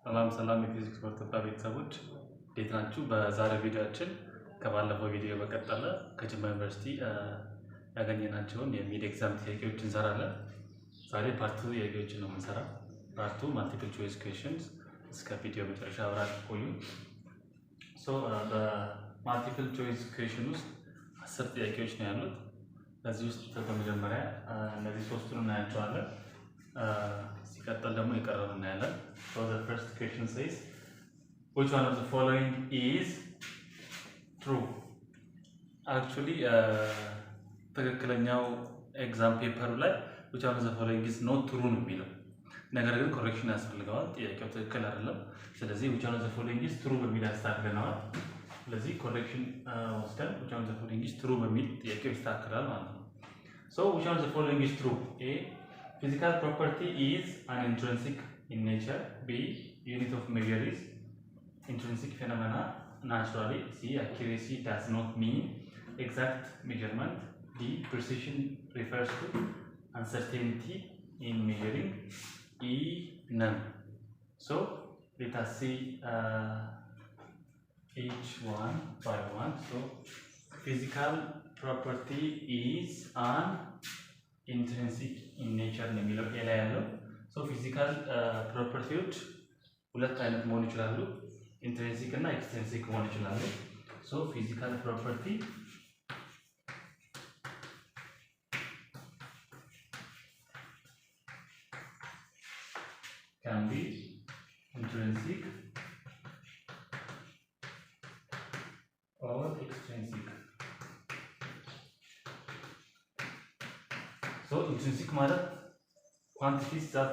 ሰላም የፊዚክስ ወርተታ ቤተሰቦች እንዴት ናችሁ? በዛሬው ቪዲዮአችን ከባለፈው ቪዲዮ በቀጠለ ከጅማ ዩኒቨርሲቲ ያገኘናቸውን የሚድ ኤግዛም ጥያቄዎች እንሰራለን። ዛሬ ፓርት 2 ጥያቄዎችን ነው የምንሰራው። ፓርት 2 ማልቲፕል ቾይስ ኩዌስችንስ እስከ ቪዲዮ መጨረሻ አብራችሁ ቆዩ። በማልቲፕል ቾይስ ኩዌስችን ውስጥ 10 ጥያቄዎች ነው ያሉት። ለዚህ ውስጥ በመጀመሪያ እነዚህ ሶስቱን እናያቸዋለን። ሲቀጥል ደግሞ የቀረውን እናያለን። So the first question says, which one of the following is true? Actually, ትክክለኛው ኤግዛም ፔፐሩ ላይ which one of the following is not true ነው የሚለው። ነገር ግን ኮሬክሽን ያስፈልገዋል። ጥያቄው ትክክል አይደለም። ስለዚህ which one of the following is true በሚል ያስተካክለናል። ስለዚህ ኮሬክሽን ወስደን which one of the following is true በሚል ጥያቄው ይስተካከላል ማለት ነው። So which one of the following is true? A. Physical property is an intrinsic in nature. B. Unit of measure is intrinsic phenomena naturally. C. Accuracy does not mean exact measurement. D. Precision refers to uncertainty in measuring. E. None. So let us see each one by one. So physical property is an intrinsic in nature ነው የሚለው ኤላ ያለው። ሶ ፊዚካል ፕሮፐርቲዎች ሁለት አይነት መሆን ይችላሉ፣ ኢንትሪንሲክ እና ኤክስትሪንሲክ መሆን ይችላሉ። ሶ ፊዚካል ፕሮፐርቲ can be intrinsic or extrinsic. So intrinsic ማለት quantities that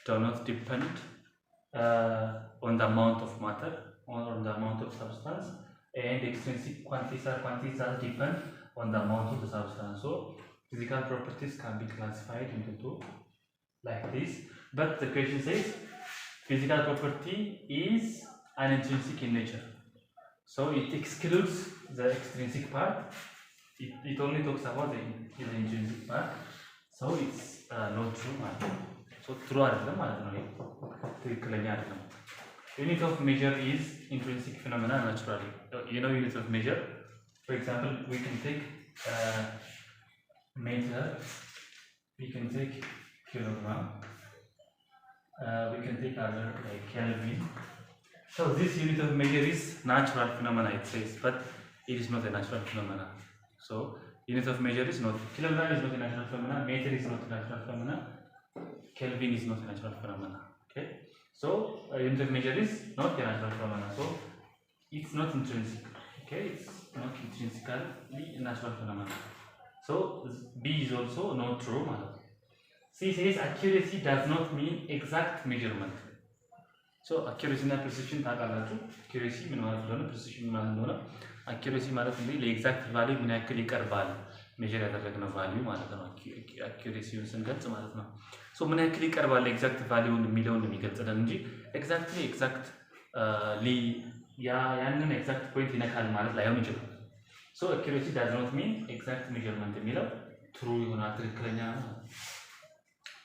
do not depend on the amount of matter or on the amount of substance, and extrinsic quantities are quantities that depend on the amount of the substance. So physical properties can be classified into two like this, but the question says physical property is an intrinsic in nature, so it excludes the extrinsic part. It only talks about the intrinsic part, so it's not true. So true አይደለም ማለት ነው። ትክክለኛ አይደለም። Unit of measure is intrinsic phenomena naturally. You know unit of measure. For example, we can take meter, we can take kilogram, we can take other like Kelvin. So this unit of measure is natural phenomena, it says, but it is not a natural phenomena. So unit of measure is not, kilogram is not a natural phenomena, meter is not a natural phenomena, Kelvin is not a natural phenomena. Okay, so unit of measure is not a natural phenomena, so it's not intrinsic. Okay, it's not intrinsically a natural phenomena. So B is also not true. C says accuracy does not mean exact measurement. So accuracy እና precision ታውቃላችሁ። accuracy ምን ማለት ነው? precision ምን ማለት ነው? accuracy ማለት እንግዲህ ለኤግዛክት ቫልዩ ምን ያክል ይቀርባል ሜጀር ያደረግነው ቫልዩ ማለት ነው። accuracy-ን ስንገልጽ ማለት ነው። ሶ ምን ያክል ይቀርባል ለኤግዛክት ቫልዩን የሚለውን የሚገልጽልን እንጂ ኤግዛክትሊ ያንን ኤግዛክት ፖይንት ይነካል ማለት ላይሆን ይችላል። ሶ accuracy does not mean exact measurement የሚለው ትሩ ይሆናል፣ ትክክለኛ ነው።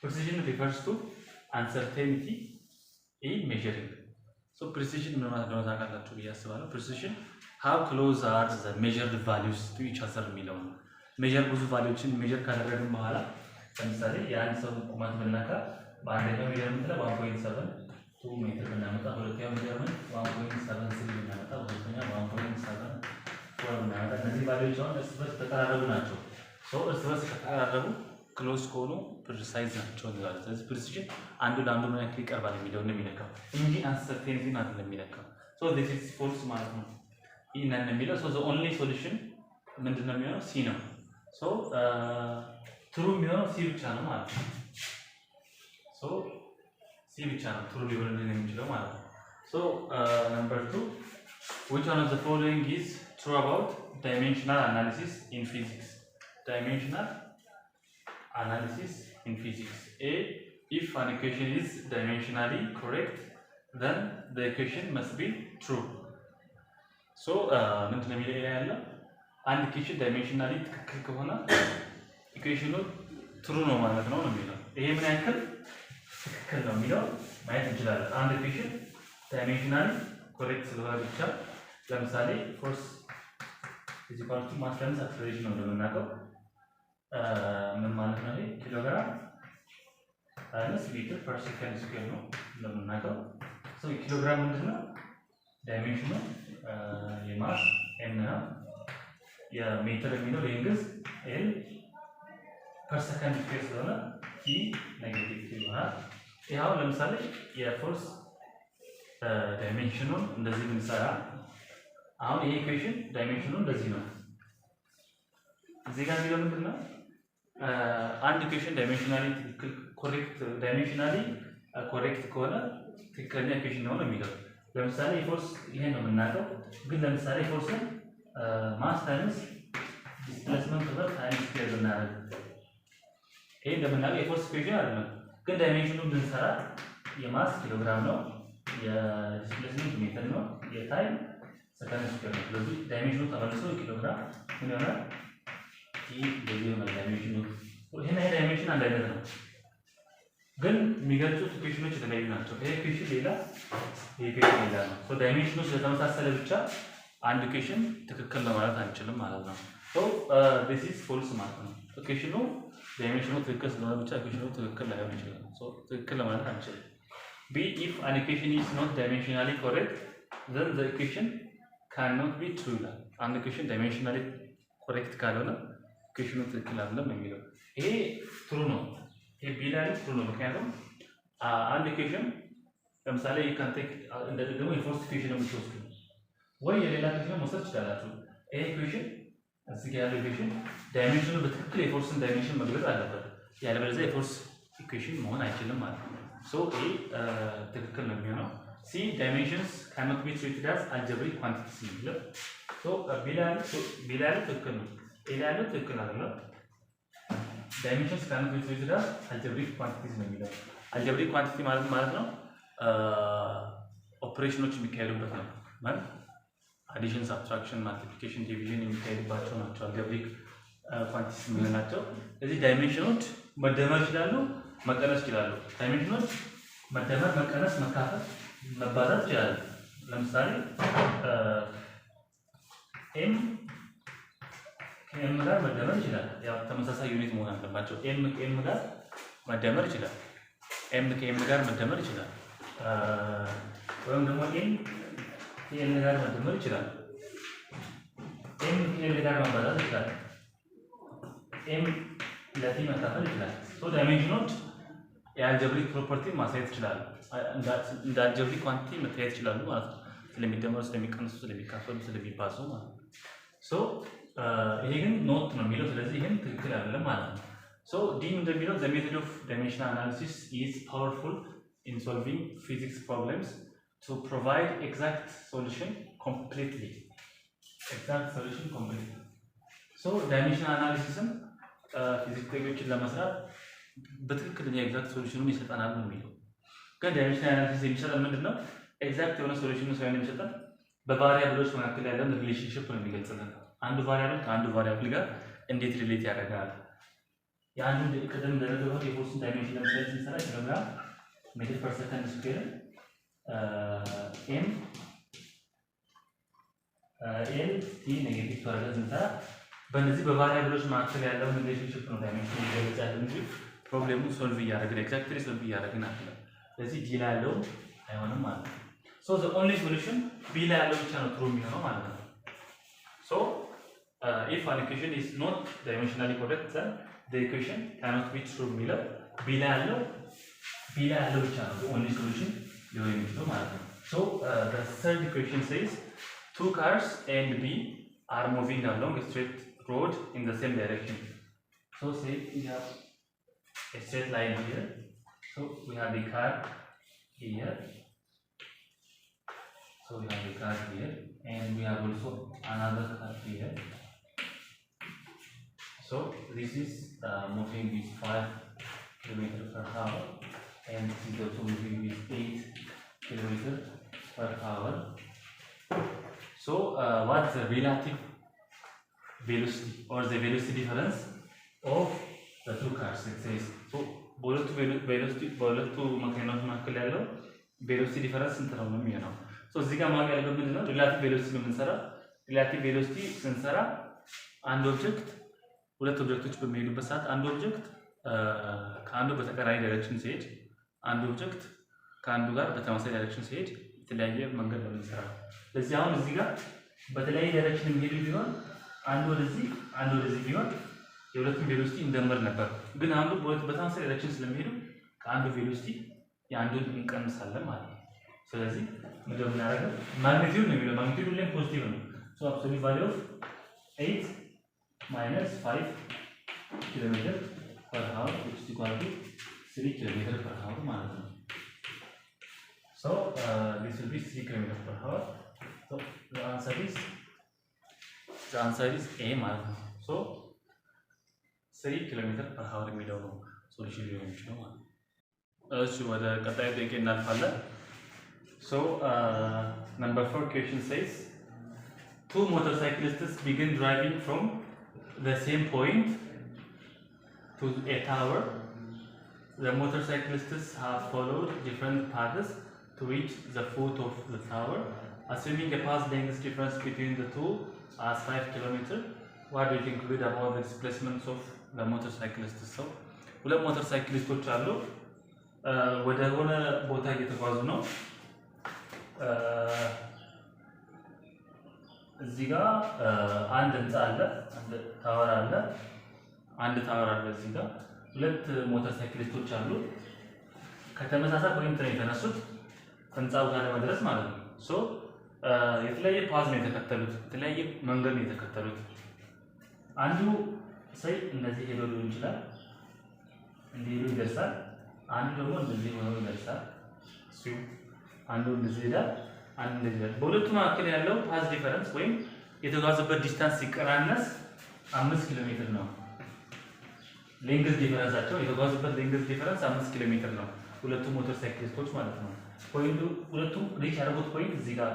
precision refers to uncertainty in measuring. So precision ምን ማለት ነው ታውቃላችሁ ብዬ አስባለሁ። precision how close are the measured values to each other የሚለው ነው። ሜጀር ብዙ ቫልዩዎችን ሜጀር ካደረግን በኋላ ለምሳሌ የአንድ ሰው ቁመት ብናካ በአንደኛው ሜጀርመንት ላይ 1.72 ሜትር ብናመጣ፣ ሁለተኛው ሜጀርመንት 1.73 ብናመጣ፣ ሁለተኛው 1.74 ብናመጣ እነዚህ ቫልዩዎች አሁን እርስ በርስ ተቀራረቡ ናቸው። ሶ እርስ በርስ ከተቀራረቡ ክሎዝ ከሆኑ ፕሪሳይዝ ናቸው እንላለን። ስለዚህ ፕሪሲዥን አንዱ ለአንዱ ምን ያክል ይቀርባል የሚለውን ነው የሚለካው እንጂ አንሰርቴኒቲን አይደለም የሚለካው። ሶ ዲስ ኢዝ ፎልስ ማለት ነው። ይህ ነን የሚለው ሶ ዘ ኦንሊ ሶሉሽን ምንድን ነው የሚሆነው? ሲ ነው። ሶ ትሩ የሚሆነው ሲ ብቻ ነው ማለት ነው። ሶ ሲ ብቻ ነው ትሩ ሊሆንልን የሚችለው ማለት ነው። ሶ ነምበር 2 which one of the following is true about dimensional analysis in physics? Dimensional analysis in physics. A. If an equation is dimensionally correct, then the equation must be true. So ምንድን ነው የሚለው ያለው አንድ ኢኩዌሽን ዳይሜንሽናሊ ትክክል ከሆነ ኢኩዌሽኑ ትሩ ነው ማለት ነው የሚለው። ይሄ ምን ያክል ትክክል ነው የሚለው ማየት እንችላለን። አንድ ኢኩዌሽን ዳይሜንሽናሊ ኮሬክት ስለሆነ ብቻ ለምሳሌ ፎርስ እዚህ ኳልቱ ማስ ታይምስ አክሰለሬሽን ነው እንደምናውቀው ምን ማለት ነው? ይሄ ኪሎግራም ታይምስ ሜትር ፐር ሰከንድ ስኩዌር ነው እንደምናውቀው። ሶ ኪሎግራም ምንድን ነው? ዳይሜንሽኑ የማስ ኤም ነው። የሜትር የሚለው ሌንግዝ ኤል ፐር ሰከንድ ስኩዌር ስለሆነ ቲ ኔጌቲቭ ይሆናል። ይኸው ለምሳሌ የፎርስ ዳይሜንሽኑን እንደዚህ ብንሰራ አሁን ይሄ ኢኩዌሽን ዳይሜንሽኑ እንደዚህ ነው። እዚህ ጋር የሚለው ምንድን ነው? አንድ ኢኩዌሽን ዳይሜንሽናሊ ትክክል ኮሬክት ዳይሜንሽናሊ ኮሬክት ከሆነ ትክክለኛ ኢኩዌሽን ነው የሚለው። ለምሳሌ ፎርስ ይሄን ነው የምናውቀው፣ ግን ለምሳሌ ፎርስን ማስ ታይምስ ዲስፕሌስመንት ኦቨር ታይም ስኩዌር ብናደርግ ይሄ እንደምናውቀው የፎርስ ኢኩዌሽን አይደለም፣ ግን ዳይሜንሽኑን ብንሰራ የማስ ኪሎግራም ነው፣ የዲስፕሌስመንት ሜትር ነው፣ የታይም ሰከንድ ስኩዌር ነው። ስለዚህ ዳይሜንሽኑ ተመልሶ ኪሎግራም ምን ይሆናል? ይህ እንደዚህ ይሆናል ዳይሜንሽኑ። ይሄና ይሄ ዳይሜንሽን አንድ አይነት ነው፣ ግን የሚገልጹት ኢኩዌሽኖች የተለያዩ ናቸው። ይሄ ኢኩዌሽን ሌላ፣ ይሄ ኢኩዌሽን ሌላ ነው። ሶ ዳይሜንሽኑ ስለተመሳሰለ ብቻ አንድ ኢኩዌሽን ትክክል ለማለት አንችልም ማለት ነው። ሶ ዲስ ኢዝ ፎልስ ማለት ነው። ኢኩዌሽኑ ዳይሜንሽኑ ትክክል ስለሆነ ብቻ ኢኩዌሽኑ ትክክል ላይሆን ይችላል። ሶ ትክክል ለማለት አንችልም። ቢ ኢፍ አን ኢኩዌሽን ኢዝ ኖት ዳይሜንሽናሊ ኮሬክት ዘን ዘ ኢኩዌሽን cannot be true ይላል። አንድ ኢኩዌሽን ዳይሜንሽናሊ ኮሬክት ካልሆነ ኢኩዌሽኑ ትክክል አይደለም የሚለው ይሄ ትሩ ነው። ይሄ ቢ ላይ ትሩ ነው። ምክንያቱም አንድ ኢኩዌሽን ለምሳሌ ይካንቴክ እንደ ደግሞ የፎርስ ኢኩዌሽን የምትወስዱ ወይ የሌላ ኢኩዌሽን መውሰድ ትችላላችሁ። ይሄ ኢኩዌሽን እዚህ ጋር ያለው ኢኩዌሽን ዳይሜንሽኑ በትክክል የፎርስን ዳይሜንሽን መግለጽ አለበት። ያለበለዚያ የፎርስ ኢኩዌሽን መሆን አይችልም ማለት ነው። ሶ ይሄ ትክክል ነው የሚሆነው። C dimensions cannot be treated as algebraic quantities ነው። ሶ ቢላል ትክክል ነው። ኤላል ትክክል አይደለም። dimensions cannot be treated as algebraic quantities ነው የሚለው። algebraic quantity ማለት ነው ኦፕሬሽኖች የሚካሄዱበት ነው ማለት አዲሽን፣ ሰብትራክሽን፣ ማልቲፕሊኬሽን፣ ዲቪዥን የሚካሄዱባቸው ናቸው algebraic quantities የምንላቸው። እዚህ ዳይሜንሽኖች መደመር ይችላሉ፣ መቀነስ ይችላሉ። ዳይሜንሽኖች መደመር፣ መቀነስ፣ መካፈል፣ መባዛት ይችላል። ለምሳሌ ኤም ከኤም ጋር መደመር ይችላል። ያው ተመሳሳይ ዩኒት መሆን አለባቸው። ኤም ከኤም ጋር መደመር ይችላል። ኤም ከኤም ጋር መደመር ይችላል። ወይም ደግሞ ኤም ከኤም ጋር መደመር ይችላል። ኤም ከኤም ጋር መባዛት ይችላል። ኤም ለቲ መካፈል ይችላል። ሶ ዳይሜንሽኖች የአልጀብሪክ ፕሮፐርቲ ማሳየት ይችላሉ። እንደ አልጀብሪክ ኳንቲቲ መታየት ይችላሉ ማለት ነው። ስለሚደመሩ፣ ስለሚቀንሱ፣ ስለሚካፈሉ፣ ስለሚባዙ ማለት ነው። ሶ ይሄ ግን ኖት ነው የሚለው፣ ስለዚህ ይሄም ትክክል አይደለም ማለት ነው። ሶ ዲም እንደሚለው the method of dimensional analysis is powerful in solving physics problems to provide exact solution completely. ሶ ዳይሜንሽናል አናሊሲስም ፊዚክሶችን ለመስራት በትክክለኛ ኤግዛክት ሶሉሽኑን ይሰጠናል ነው የሚለው። ግን ዳይሜንሽናል አናሊሲስ የሚሰጠን ምንድነው? ኤግዛክት የሆነ ሶሉሽኑን ሳይሆን የሚሰጠን በቫሪያብሎች መካከል ያለውን ሪሌሽንሺፕ ነው የሚገልጽልን። አንዱ ቫሪያብል ከአንዱ ቫሪያብል ጋር እንዴት ሪሌት ያደርጋል። የአንዱ ቅድም እንደነገርኩት የፎርስን ዳይሜንሽን ለምሳሌ ስንሰራ ኪሎግራም ሜትር ፐር ሰከንድ ስኩዌር ኤም ኤል ቲ ኔጌቲቭ ተወርደን ስንሰራ በእነዚህ በቫሪያብሎች መካከል ያለውን ሪሌሽንሺፕ ነው ዳይሜንሽን ይገልጻል እንጂ ፕሮብሌሙ ሶልቭ እያደረግን ኤግዛክትሊ ሶልቭ እያደረግን አይደለም። ስለዚህ ዲ ላይ ያለው አይሆንም ማለት ነው። ሶ ዘ ኦንሊ ሶሉሽን ቢ ላይ ያለው ብቻ ነው ትሩ የሚሆነው ማለት ነው። ሶ ኢፍ አን ኢኩዌሽን ኢዝ ኖት ዳይሜንሽናሊ ኮሬክት ዘን ዘ ኢኩዌሽን ካኖት ቢ ትሩ የሚለው ቢ ላይ ያለው ብቻ ነው ኦንሊ ሶሉሽን ሊሆን የሚችለው ማለት ነው። ሶ ዘ ተርድ ኢኩዌሽን ሴይዝ two cars A and B are moving along a straight road in the same direction. So say we have a straight line here. So we have the car here. So we have the car here, and we have also another car here. So this is moving with 5 km/h, and this is also moving with 8 km/h. So what's the relative velocity or the velocity difference of the two cars? It says so በሁለቱ መካከሎች መካከል ያለው ቬሎሲቲ ዲፈረንስ ስንት ነው የሚሆነው? ሶ እዚህ ጋር ማወቅ ያለብን ምንድን ነው? ሪላቲቭ ቬሎሲቲ ነው የምንሰራ። ሪላቲቭ ቬሎሲቲ ስንሰራ አንድ ኦብጀክት ሁለት ኦብጀክቶች በሚሄዱበት ሰዓት አንድ ኦብጀክት ከአንዱ በተቃራኒ ዳይሬክሽን ሲሄድ አንድ ኦብጀክት ከአንዱ ጋር በተመሳሳይ ዳይሬክሽን ሲሄድ የተለያየ መንገድ ነው የምንሰራው። ለዚህ አሁን እዚህ ጋር በተለያየ ዳይሬክሽን የሚሄዱ ቢሆን አንዱ ወደዚህ አንዱ ወደዚህ ቢሆን የሁለቱም ቬሎሲቲ እንደምር ነበር። ግን አንዱ በተመሳሳይ ዳይሬክሽን ስለሚሄዱ ከአንዱ ቬሎሲቲ የአንዱን እንቀንሳለን ማለት ነው። ስለዚህ ምንድን ነው የምናደርገው? ማግኒቲዩድ ነው የሚለው ማግኒቲዩድ ላይ ፖዚቲቭ ነው። ሶ አብሶሉት ቫልዩ ኦፍ 8 minus 5 kilometer per hour which is equal to 3 kilometer per hour ማለት ነው። So this will be 3 kilometer per hour. So the answer is A ማለት ነው። So 3 kilometer per hour የሚለው ነው ሶሉሽን ሊሆን ይችላል ማለት ነው። እሺ ወደ ቀጣዩ ጥያቄ እናልፋለን። So number 4 question says two motorcyclists begin driving from the same point to a tower. The motorcyclists have followed different paths to reach the foot of the tower. Assuming a path length difference between the two as 5 kilometers, what do you conclude about the displacements of the motorcyclists? So, ሁለት ሞተርሳይክሊስቶች አሉ። ወደ ሆነ ቦታ እየተጓዙ ነው። እዚህ ጋር አንድ ህንጻ አለ፣ አንድ ታወር አለ፣ እዚህ ጋር ሁለት ሞተር ሳይክሊስቶች አሉ። ከተመሳሳይ ፖይንት ነው የተነሱት ህንጻው ጋር ለመድረስ ማለት ነው። ሶ የተለያየ ፓዝ ነው የተከተሉት፣ የተለያየ መንገድ ነው የተከተሉት። አንዱ ሰይ እንደዚህ ሄዶ ሊሆን ይችላል፣ እንዲህ ሄዶ ይደርሳል። አንዱ ደግሞ እንደዚህ ሆኖ ይደርሳል። አንዱ እንደዚህ ሄዳል፣ አንዱ እንደዚህ ሄዳል። በሁለቱ መካከል ያለው ፓዝ ዲፈረንስ ወይም የተጓዙበት ዲስታንስ ሲቀናነስ 5 ኪሎ ሜትር ነው። ሌንግዝ ዲፈረንሳቸው የተጓዙበት ሌንግዝ ዲፈረንስ 5 ኪሎ ሜትር ነው። ሁለቱ ሞተር ሳይክሊስቶች ማለት ነው። ፖይንቱ ሁለቱ ሪች ያደረጉት ፖይንት እዚህ ጋር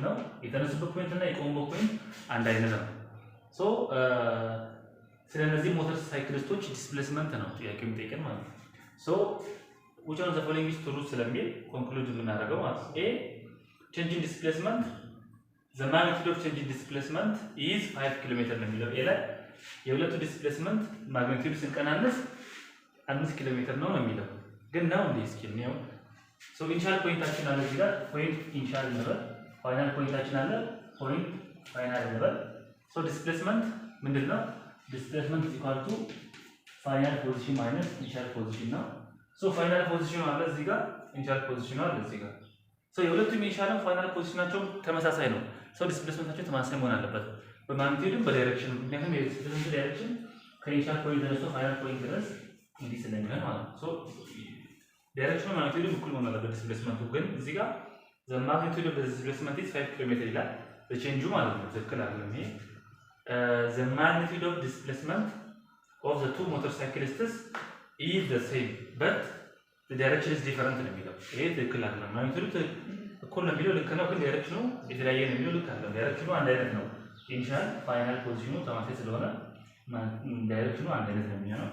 ነው። የተነሱበት ፖይንት እና የቆሙበት ፖይንት አንድ አይነት ነው። ሶ ስለነዚህ ሞተር ሳይክሊስቶች ዲስፕሌስመንት ነው ጥያቄው የሚጠይቀን ማለት ነው። ሶ which one of the following is true ስለሚል ኮንክሉድ ልናደርገው ማለት ነው። ኤ change in displacement, the magnitude of change in displacement is 5 km ነው የሚለው ኤ ላይ የሁለቱ ዲስፕሌስመንት ማግኒቲዩድ ስንቀናነስ 5 ኪሎ ሜትር ነው የሚለው ግን ነው እንዴ? እስኪ ነው ሶ ኢኒሻል ፖይንታችን አለ እዚህ ጋር ፖይንት ኢኒሻል እንበል፣ ፋይናል ፖይንታችን አለ ፖይንት ፋይናል እንበል። ሶ ዲስፕሌስመንት ምንድነው? ዲስፕሌስመንት is equal to ፋይናል ፖዚሽን ማይነስ ኢኒሻል ፖዚሽን ነው። ሶ ፋይናል ፖዚሽኑ አለ እዚህ ጋር፣ ኢኒሻል ፖዚሽኑ አለ እዚህ ጋር። ሶ የሁለቱም ኢኒሻል ፋይናል ፖዚሽናቸው ተመሳሳይ ነው። ሶ ዲስፕሌስመንታቸው ተመሳሳይ መሆን አለበት በማግኒቲዩድም በዳይሬክሽን። ምክንያቱም የዲስፕሌስመንት ዳይሬክሽን ከኢኒሻል ፖይንት ተነስቶ ፋይናል ፖይንት ድረስ እንዲህ ስለሚሆን ማለት ነው። ሶ ዳይሬክሽኑ ማግኒቲዩድም እኩል መሆን አለበት ዲስፕሌስመንቱ። ግን እዚህ ጋር the magnitude of the displacement is 5 km ይላል በቼንጁ ማለት ነው። ትክክል አይደለም ይሄ። the magnitude of displacement of the two motorcyclists is the same but the direction is different ነው የሚለው። ይሄ ትክክል አይደለም። ማግኒቲዩድ እኩል ነው የሚለው ልክ ነው፣ ግን ዳይሬክሽኑ የተለያየ ነው የሚለው ልክ አይደለም። ዳይሬክሽኑ አንድ አይነት ነው። ኢኒሻል ፋይናል ፖዚሽኑ ተመሳሳይ ስለሆነ ዳይሬክሽኑ አንድ አይነት ነው የሚሆነው።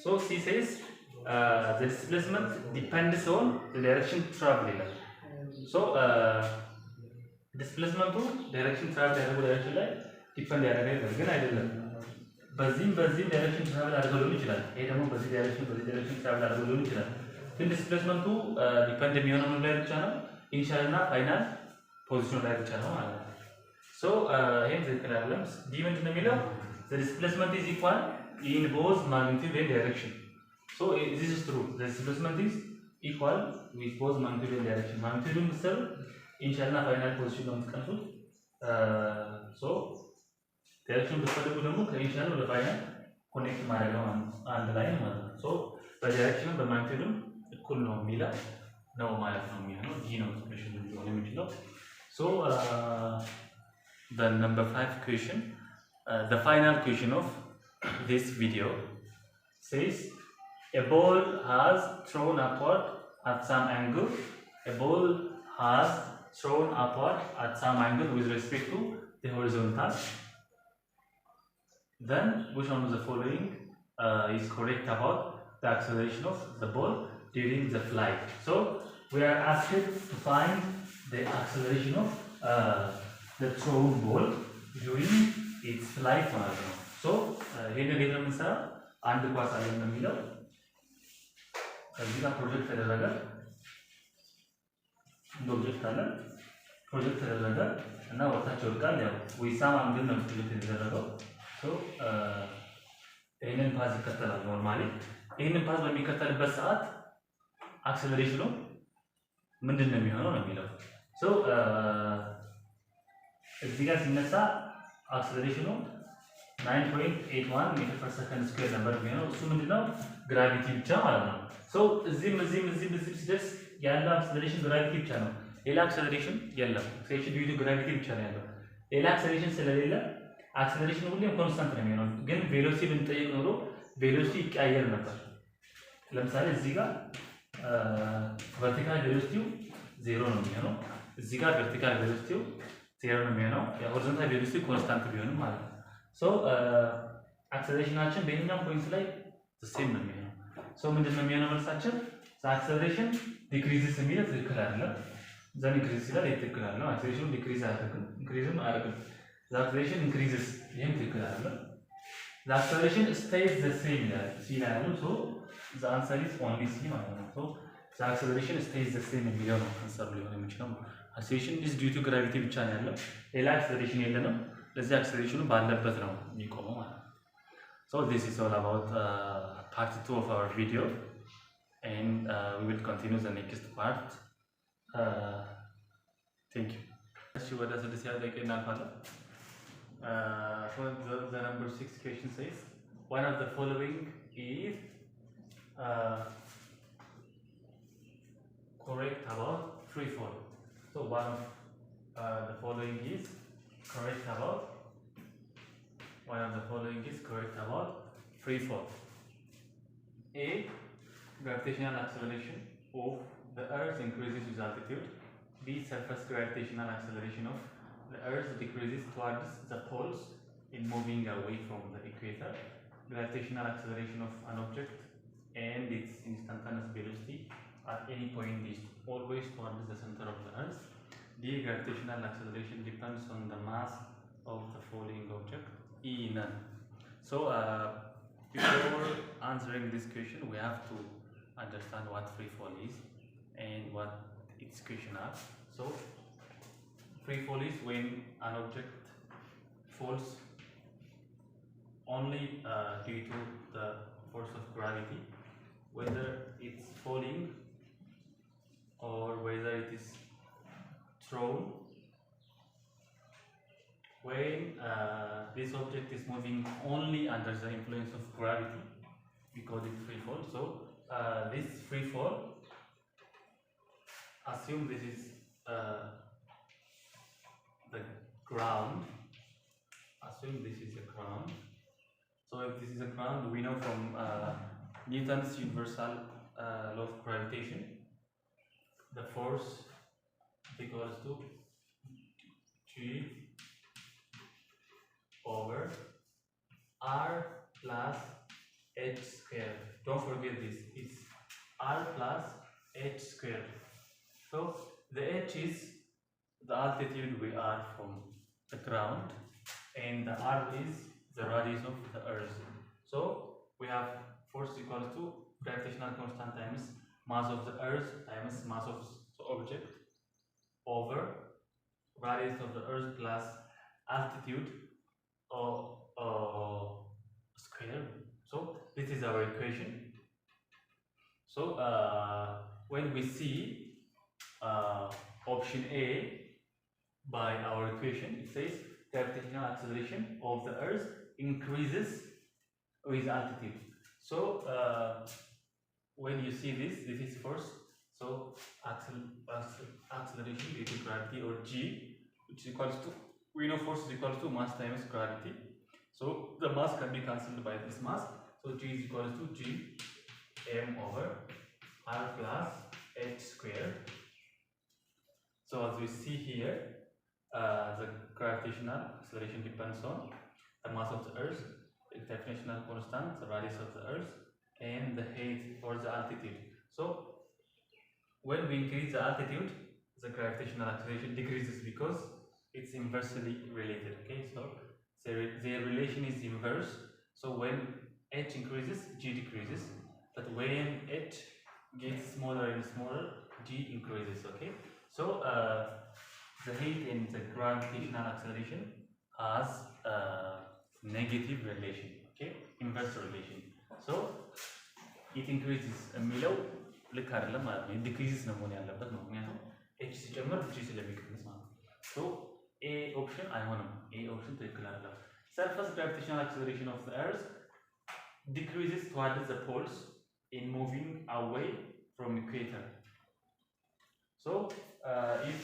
ሶ ሲ ሴይስ the displacement depends on the direction travel ይላል። ሶ ዲስፕሌስመንቱ ዳይሬክሽን ትራቭል ያደረገው ዳይሬክሽን ላይ ዲፔንድ ያደርጋል ግን አይደለም። በዚህም ዳይሬክሽን ትራቭል አድርገው ሊሆን ይችላል። ይሄ ደግሞ በዚህ ዳይሬክሽን ትራቭል አድርገው ሊሆን ይችላል። ግን ዲስፕሌስመንቱ ዲፔንድ የሚሆነው ምን ላይ ብቻ ነው? ኢኒሻል እና ፋይናል ፖዚሽኑ ላይ ብቻ ነው ማለት ነው። ሶ ይሄም ትክክል አይደለም። ዲ ምንድን ነው የሚለው? the displacement is equal in both magnitude and direction. So this is true. The displacement is equal with both magnitude and direction. Magnitude ምሰሩ ኢኒሻል እና ፋይናል ፖዚሽን ነው የምትቀንሱት። ሶ ዳይሬክሽን ብትፈልጉ ደግሞ ከኢኒሻል ወደ ፋይናል ኮኔክት ማድረግ ነው አንድ ላይ ማለት ነው። ሶ በዳይሬክሽንም በማግኒቲዩድም እኩል ነው የሚለው ነው ማለት ነው የሚሆነው። ይህ ነው ኤክስፕሬሽን ሊሆን የሚችለው። ሶ the number 5 question, the final question of this video says a ball has thrown upward at some angle. A ball has thrown upward at some angle with respect to the horizontal. Then which one of the following is correct about the acceleration of the ball during the flight. So we are asked to find the acceleration of the thrown ball during its flight. So here we have አንድ ኳስ አለን ነው የሚለው ከዚህ ጋር ፕሮጀክት ተደረገ እንደ ኦብጀክት አለ ፕሮጀክት ተደረገ እና ወጣች ወርቃል ያው ዊሳም አንግል ነው ፕሮጀክት የተደረገው ሶ ይሄንን ፓዝ ይከተላል ኖርማሊ ይሄንን ፓዝ በሚከተልበት ሰዓት አክሰለሬሽኑ ምንድነው የሚሆነው ነው የሚለው ሶ እዚህ ጋር ሲነሳ አክሰለሬሽኑ 9.81 ሜትር ፐር ሰከንድ ስኩዌር ነበር የሚሆነው እሱ ምንድነው ግራቪቲ ብቻ ማለት ነው ሶ እዚህም ሲደርስ ያለው አክሰለሬሽን ግራቪቲ ብቻ ነው ሌላ አክሰለሬሽን የለም አክሰለሬሽን ዲዩ ቱ ግራቪቲ ብቻ ነው ያለው ሌላ አክሰለሬሽን ስለሌለ አክሰለሬሽን ሁሌም ኮንስታንት ነው የሚሆነው ግን ቬሎሲቲ ብንጠይቅ ኖሮ ቬሎሲቲ ይቀያየር ነበር ለምሳሌ እዚህ ጋር ቨርቲካል ቬሎሲቲው 0 ነው የሚሆነው እዚህ ጋር ቨርቲካል ቬሎሲቲው 0 ነው የሚሆነው የሆሪዞንታል ቬሎሲቲ ኮንስታንት ቢሆንም ማለት ነው ሶ አክሰለሬሽናችን በእኛም ፖይንት ላይ ሴም ነው የሚሆነው ሶ ምንድነው የሚሆነው መልሳችን አክሰለሬሽን ዲክሪዝስ የሚለው ትክክል አይደለም ዘን ኢንክሪዝ ይላል ትክክል አይደለም አክሰለሬሽኑ ዲክሪዝ አያደርግም ኢንክሪዝም አያደርግም አክሰለሬሽን ኢንክሪዝስ ይሄም ትክክል አይደለም አክሰለሬሽን ስቴይዝ ዘ ሴም ይላል ሲ ላይ ነው ሶ the answer is only C ማለት ነው ሶ the acceleration stays the same የሚለው ነው አንሰር ሊሆን የሚችለው acceleration is due to gravity ብቻ ነው ያለው ሌላ acceleration የለንም ለዚህ acceleration ባለበት ነው የሚቆመው ማለት ነው so this is all about part 2 of our video and we will continue the next part thank you እሺ ወደ 6 ጥያቄ እናልፋለን so the number 6 question says one of the following is correct about free fall. So one of the following is correct about free fall. A. Gravitational acceleration of the Earth increases with altitude. B. Surface gravitational acceleration of the Earth decreases towards the poles in moving away from the equator. Gravitational acceleration of an object and its instantaneous velocity at any point is always towards the center of the Earth. The gravitational acceleration depends on the mass of the falling object. E. None. So before answering this question, we have to understand what free fall is and what its equation are. So free fall is when an object falls only due to the force of gravity, whether it's falling or whether it is thrown. When this object is moving only under the influence of gravity, we call it free fall. So this free fall, assume this is the ground. Assume this is the ground. So if this is a ground, we know from Newton's universal law of gravitation, the force equals to G over R plus H square. Don't forget this, it's R plus H square. So the H is the altitude we are from the ground and the R is the radius of the Earth. So we have force equals to gravitational constant times mass of the Earth times mass of the object over radius of the Earth plus altitude or square. So this is our equation. So when we see option A by our equation, it says gravitational acceleration of the Earth increases with altitude. So when you see this is force. So acceleration due to gravity or G, which is equals to, we know force is equal to mass times gravity. So the mass can be cancelled by this mass. So G is equal to G m over R plus H square. So as we see here, the gravitational acceleration depends on the mass of the Earth, the gravitational constant, the radius of the Earth, and the height or the altitude. So when we increase the altitude, the gravitational acceleration decreases because it's inversely related. Okay, so their relation is inverse. So when h increases, g decreases, but when h gets smaller and smaller, g increases. Okay, so the height and the gravitational acceleration has a negative relation. Okay, inverse relation. So it increases የሚለው ልክ አይደለም ማለት ነው። ዲክሪዝስ ነው መሆን ያለበት ነው። ምክንያቱም ኤች ሲጨምር ጂ ስለሚቀንስ ማለት ነው። ሶ ኤ ኦፕሽን አይሆንም። ኤ ኦፕሽን ትክክል አይደለም። surface gravitational acceleration of the earth decreases towards the poles in moving away from equator. So if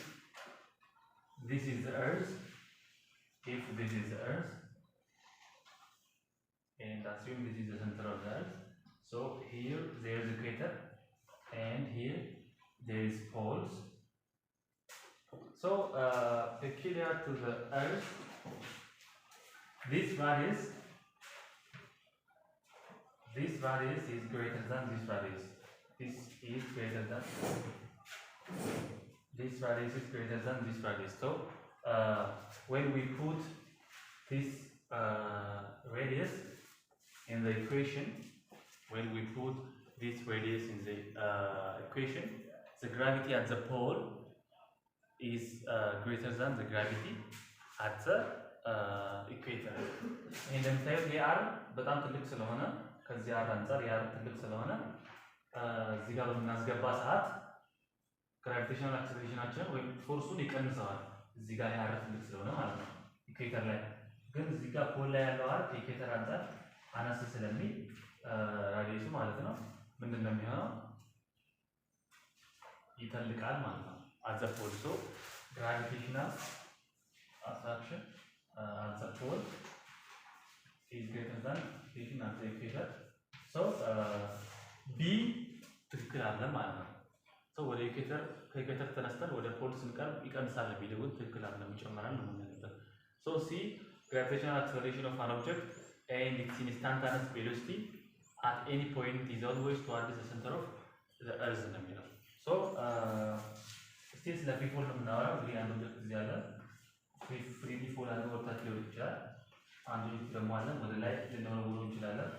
this is the earth, and assume this is the center of the earth, so here there is equator and here there is poles. So peculiar to the earth, this radius is greater than this radius. This is greater than this radius is greater than this radius. So when we put this radius in the equation, the gravity at the pole is greater than the gravity at the equator. And then say we are በጣም ትልቅ ስለሆነ ከዚህ አንፃር ያር ትልቅ ስለሆነ እዚህ ጋር በምናስገባ ሰዓት ግራቪቴሽናል አክሰለሬሽናችን ወይም ፎርሱን ይቀንሰዋል። እዚህ ጋር ያር ትልቅ ስለሆነ ማለት ነው ኢኩዌተር ላይ። ግን እዚህ ጋር ፖል ላይ ያለው አር ከኢኩዌተር አንፃር አነስ ስለሚል ራዲየሱ ማለት ነው ምንድነው የሚሆነው? ይተልቃል ማለት ነው። at the pole. So gravitational attraction at the pole is greater than gravitational at the equator. So B ትክክል አለ ማለት ነው። So ወደ ኢኩዌተር ከኢኩዌተር ተነስተን ወደ ፖል ስንቀርብ ይቀንሳል ቢለውን ትክክል አለ ይጨምራል ነው ማለት። So C gravitational acceleration of an object and its instantaneous velocity at any point is always towards the center of the earth ነው የሚለው። So still ስለ ፍሪ ፎል ነው የምናወራው። እንግዲህ አንድ ኦብጀክት እዚህ አለ ፍሪ ፎል አለ ወርታች ሊሆን ይችላል። አንዱ ደግሞ አለ ወደ ላይ ልንወረውረው እንችላለን።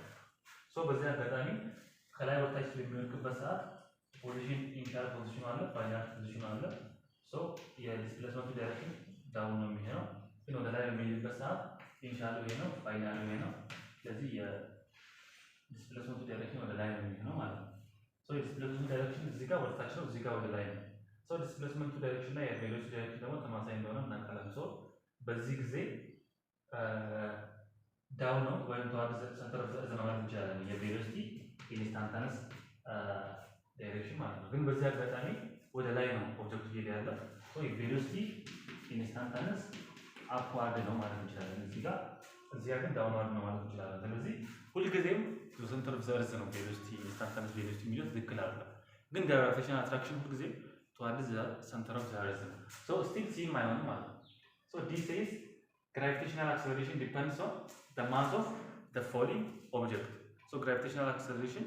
So በዚህ አጋጣሚ ከላይ ወርታች ስለሚወድቅበት ሰዓት ፖዚሽን ኢኒሻል ፖዚሽን አለ ፋይናል ፖዚሽን አለ። So የዲስፕሌስመንቱ ዳይሬክሽን ዳውን ነው የሚሆነው። ግን ወደ ላይ በሚሄድበት ሰዓት ኢኒሻል ይሄ ነው ፋይናል ይሄ ነው። ስለዚህ የዲስፕሌስመንቱ ዳይሬክሽን ወደ ላይ ነው የሚሆነው ማለት ነው። So የዲስፕሌስመንቱ ዳይሬክሽን እዚህ ጋር ወርታች ነው እዚህ ጋር ወደ ላይ ነው። So ዲስፕሌስመንቱ ዳይሬክሽን እና የቬሎሲቲ ዳይሬክሽን ደግሞ ተመሳሳይ እንደሆነ እናውቃለን። So በዚህ ጊዜ ዳውን ነው ወይም ተዋርድ ሰንተር ኦፍ ዘ እርዝ ነው ማለት እንችላለን። የቬሎሲቲ ኢንስታንታነስ ዳይሬክሽን ማለት ነው። ግን በዚህ አጋጣሚ ወደ ላይ ነው ኦብጀክቱ እየሄደ ያለው። ሶ የቬሎሲቲ ኢንስታንታነስ አፕዋርድ ነው ማለት እንችላለን። እዚህ ጋር ግን ዳውንዋርድ ነው ማለት እንችላለን። ስለዚህ ሁልጊዜም ሰንተር ኦፍ ዘ እርዝ ነው ቬሎሲቲ ኢንስታንታነስ ቬሎሲቲ የሚለው ትክክል አይደለም። ግን ግራቪቴሽናል አትራክሽን ሁልጊዜም ተዋርድ ዘ ሰንተር ኦፍ ዘ እርዝ ነው። ሶ ስቲል ሲም አይሆንም ማለት ነው። ሶ ዲስ ኢዝ gravitational acceleration depends on the mass of the falling object. So gravitational acceleration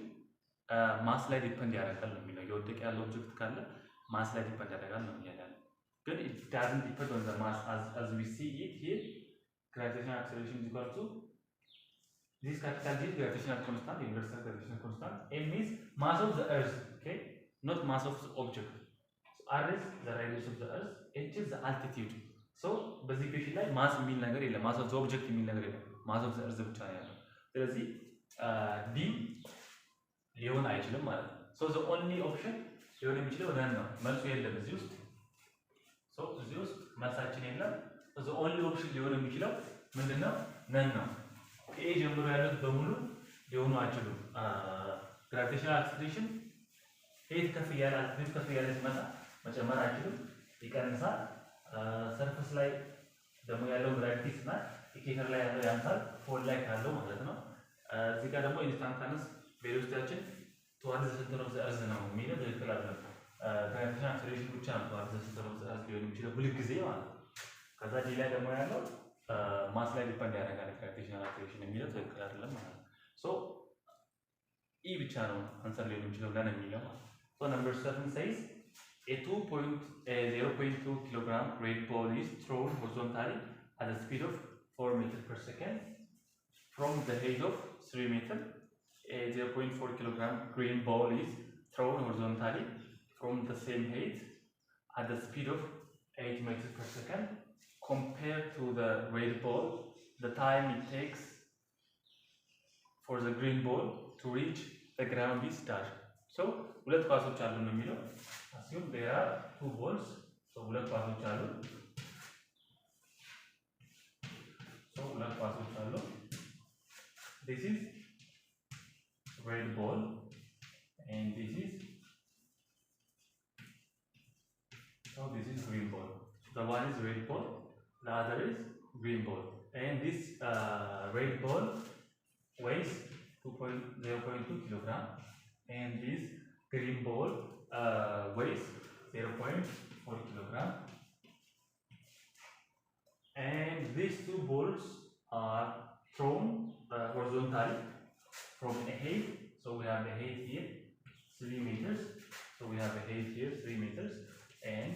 mass ላይ ዲፔንድ ያደርጋል ነው የሚለው። የወደቀ ያለው ኦብጀክት ካለ ማስ ላይ ዲፔንድ ያደርጋል ነው የሚለው። ግን it doesn't depend on the mass as we see it here. Gravitational acceleration is equal to this capital G gravitational constant, universal gravitational constant. M is mass of the earth, okay, not mass of the object. So R is the radius of the earth, H is the altitude. So በዚህ ኢኩዌሽን ላይ ማስ የሚል ነገር የለም። ማስ ኦፍ ዘ ኦብጀክት የሚል ነገር የለም። ማስ ኦፍ ዘ እርዝ ብቻ ነው ያለው። ስለዚህ ዲ ሊሆን አይችልም ማለት ነው። ሶ ዘ ኦንሊ ኦፕሽን ሊሆን የሚችለው ነን ነው። መልሱ የለም እዚህ ውስጥ። ሶ እዚህ ውስጥ መልሳችን የለም። ዘ ኦንሊ ኦፕሽን ሊሆን የሚችለው ምንድነው? ነን ነው። ከኤ ጀምሮ ያሉት በሙሉ ሊሆኑ አይችሉም። ግራቪቴሽናል አክሰለሬሽን ሄድ ከፍ እያለ አልቲቲዩድ ከፍ እያለ ሲመጣ መጨመር አይችልም፣ ይቀንሳል። ሰርፌስ ላይ ደግሞ ያለው ግራቪቲ እና ኢኩዌተር ላይ ያለው ያንሳል ፖል ላይ ካለው ማለት ነው። እዚህ ጋር ደግሞ ኢንስታንታነስ ቬሎሲቲያችን ተዋርድ ዘ ሰንተር ኦፍ ዘ እርዝ ነው የሚለው ትክክል አይደለም። ግራቪቴሽናል አክሰለሬሽን ብቻ ነው ተዋርድ ዘ ሰንተር ኦፍ ዘ እርዝ ሊሆን የሚችለው ሁል ጊዜ ማለት ነው። ከዛ ዲ ላይ ደግሞ ያለው ማስ ላይ ዲፔንድ ያደርጋል ግራቪቴሽናል አክሰለሬሽን የሚለው ትክክል አይደለም ማለት ነው። ሶ E ብቻ ነው አንሰር ሊሆን የሚችለው ጋር ነው የሚለው ማለት ነው። So number 7 says a 0.2 kilogram red ball is thrown horizontally at a speed of 4 meters per second from the height of 3 meters. A 0.4 kilogram green ball is thrown horizontally from the same height at the speed of 8 meters per second. Compared to the red ball, the time it takes for the green ball to reach the ground is dash. So ሁለት ኳሶች አሉ ነው የሚለው assume there are two balls. So ሁለት ኳሶች አሉ this is red ball and this is green ball. The one is red ball, the other is green ball, and this red ball weighs 0.2 kilogram and this green ball weighs 0.4 kilogram, and these two balls are thrown horizontally from a height. So we have a height here 3 meters, so we have a height here 3 meters, and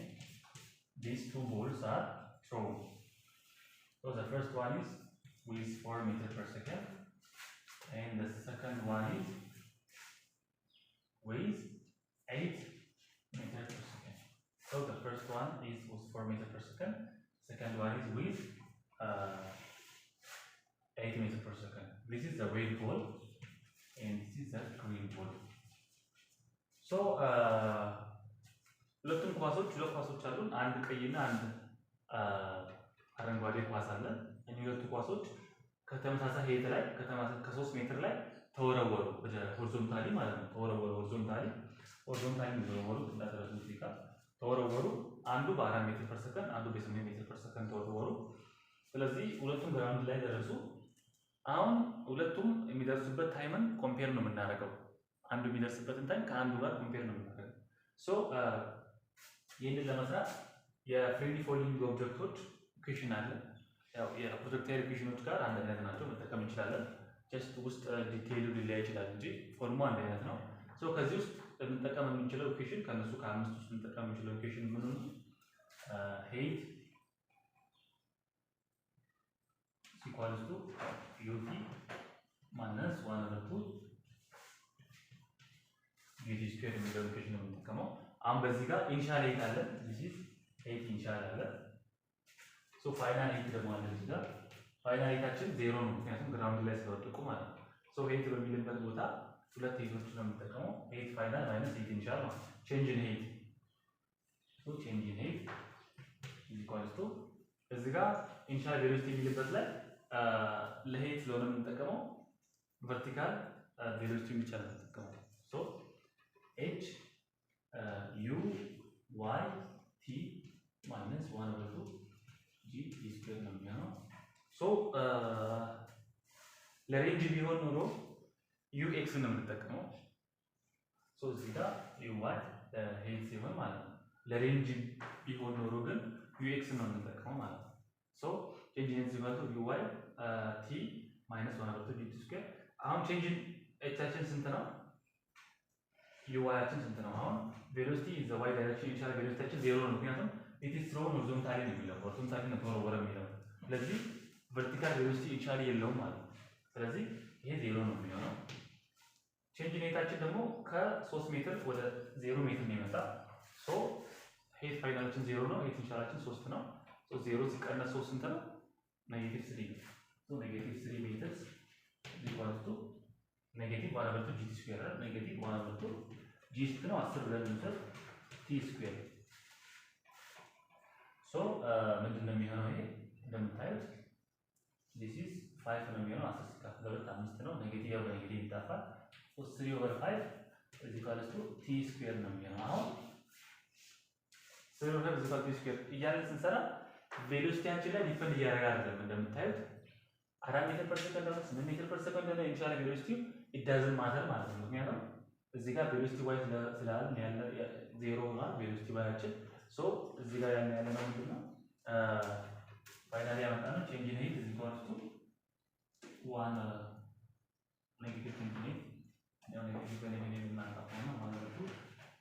these two balls are thrown. So the first one is with 4 meters per second, and the second one is with 8 meters per second. So the first one is with 4 meters per second, second one is with 8 meters per second. This is the red ball and this is the green ball. So ሁለቱም ኳሶች አሉን። አንድ ቀይና አንድ አረንጓዴ ኳስ አለ። እነዚህ ሁለቱ ኳሶች ከተመሳሳይ ሄት ላይ ከ3 ሜትር ላይ ተወረወሩ ወደ ሆሪዞንታሊ ማለት ነው። ተወረወሩ ሆሪዞንታሊ ተወረወሩ እንዳተረሱ ዲካ ተወረወሩ። አንዱ በ4 ሜትር ፐር ሰከንድ አንዱ በ8 ሜትር ፐር ሰከንድ ተወረወሩ። ስለዚህ ሁለቱም ግራውንድ ላይ ደረሱ። አሁን ሁለቱም የሚደርሱበት ታይምን ኮምፔር ነው የምናደርገው። አንዱ የሚደርስበትን ታይም ከአንዱ ጋር ኮምፔር ነው የምናደርገው። ሶ ይህንን ለመስራት የፍሪሊ ፎሊንግ ኦብጀክቶች ኢኩዌሽን አለ። ያው የፕሮጀክታይል ኢኩዌሽኖች ጋር አንድ አይነት ናቸው፣ መጠቀም እንችላለን። ጀስት ውስጥ ዲቴይሉ ሊለያይ ይችላል እንጂ ፎርሙ አንድ አይነት ነው። ሶ ከዚህ ውስጥ ልንጠቀም የምንችለው ኢኩዌሽን ከነሱ ከአምስት ውስጥ ልንጠቀም የምንችለው ኢኩዌሽን ምን ነው? ሄይት equals to ut minus 1/2 ut square የሚለው ኢኩዌሽን ነው የምንጠቀመው። አሁን በዚህ ጋር ኢኒሻል ሄይት አለ። this is ሄይት ኢኒሻል አለ። ሶ ፋይናል ሄይት ደግሞ አለ። እዚህ ጋር ፋይናል ሄይታችን 0 ነው፣ ምክንያቱም ግራውንድ ላይ ስለወደቁ ማለት ነው። ሶ ሄይት በሚልበት ቦታ ሁለት ሄይቶች ነው የምንጠቀመው። ሄይት ፋይናል ማይነስ ሄይት ኢኒሻል ማለት ነው። ቼንጅ ኢን ሄይት ሶ ቼንጅ ኢን ሄይት equals to እዚህ ጋር ኢኒሻል ቬሎሲቲ የሚልበት ላይ ለሄይት ስለሆነ የምንጠቀመው ቨርቲካል ቬሎሲቲ ብቻ ነው የምንጠቀመው። ሶ h u y t minus 1/2 g t square ነው የሚሆነው። ሶ ለሬንጅ ቢሆን ኖሮ ux ነው የምንጠቀመው። ሶ እዚህ ጋር uy ሄይት ሲሆን ማለት ነው። ለሬንጅ ቢሆን ኖሮ ግን ux ነው የምንጠቀመው ማለት ነው። ሶ ቼንጅ ኢን ዚቫልቱ uy t minus 1/2 g t square። አሁን ቼንጅ ኢን h ስንት ነው? uy ስንት ነው? አሁን ቬሎሲቲ ኢን ዘ y ዳይሬክሽን ኢኒሻል ቬሎሲቲያችን 0 ነው፣ ምክንያቱም ኢት ኢዝ ትሮን ሆሪዞንታሊ ነው የሚለው ሆሪዞንታሊ ነው ተወረወረ የሚለው። ስለዚህ ቨርቲካል ቬሎሲቲ ኢኒሻሊ የለውም ማለት ነው። ስለዚህ ይሄ 0 ነው የሚሆነው። ቼንጅ ኢን ሄይታችን ደግሞ ከ3 ሜትር ወደ 0 ሜትር ነው የመጣ። ሶ ሄይት ፋይናላችን 0 ነው፣ ሄይት ኢኒሻላችን 3 ነው። ሶ 0 ሲቀነስ 3 ስንት ነው? -3 ነው። ሶ -3 ሜትርስ equals to -1/2 g square -1/2 g ስንት ነው? 10 ብለን እንውሰድ t square። ሶ ምንድን ነው የሚሆነው? ይሄ እንደምታዩት this is 5 ነው የሚሆነው። 10 ሲካፈል 2 5 ነው። ኔጌቲቭ ያው ኔጌቲቭ ይጣፋል። ሶ 3/5 is equals to t square ነው የሚሆነው። አሁን 3/5 is equals to t square እያልን ስንሰራ ቬሎሲቲያችን ላይ ዲፔንድ እያደረገ አይደለም። እንደምታዩት 4 ሜትር ፐር ሰከንድ ነው፣ 8 ሜትር ፐር ሰከንድ ነው ኢኒሻል ቬሎሲቲ it doesn't matter ማለት ነው። ምክንያቱም እዚህ ጋር ቬሎሲቲ y ስላለ ያለ 0 ሆኗል ቬሎሲቲ y-አችን። ሶ እዚህ ጋር ያለ ነው ምንድነው ፋይናሊ ያመጣነው ቼንጅ ኢን ሄይት is equals to 1 -28 ያው ኔጌቲቭ በኔጌቲቭ እናጣፋና ማለት ነው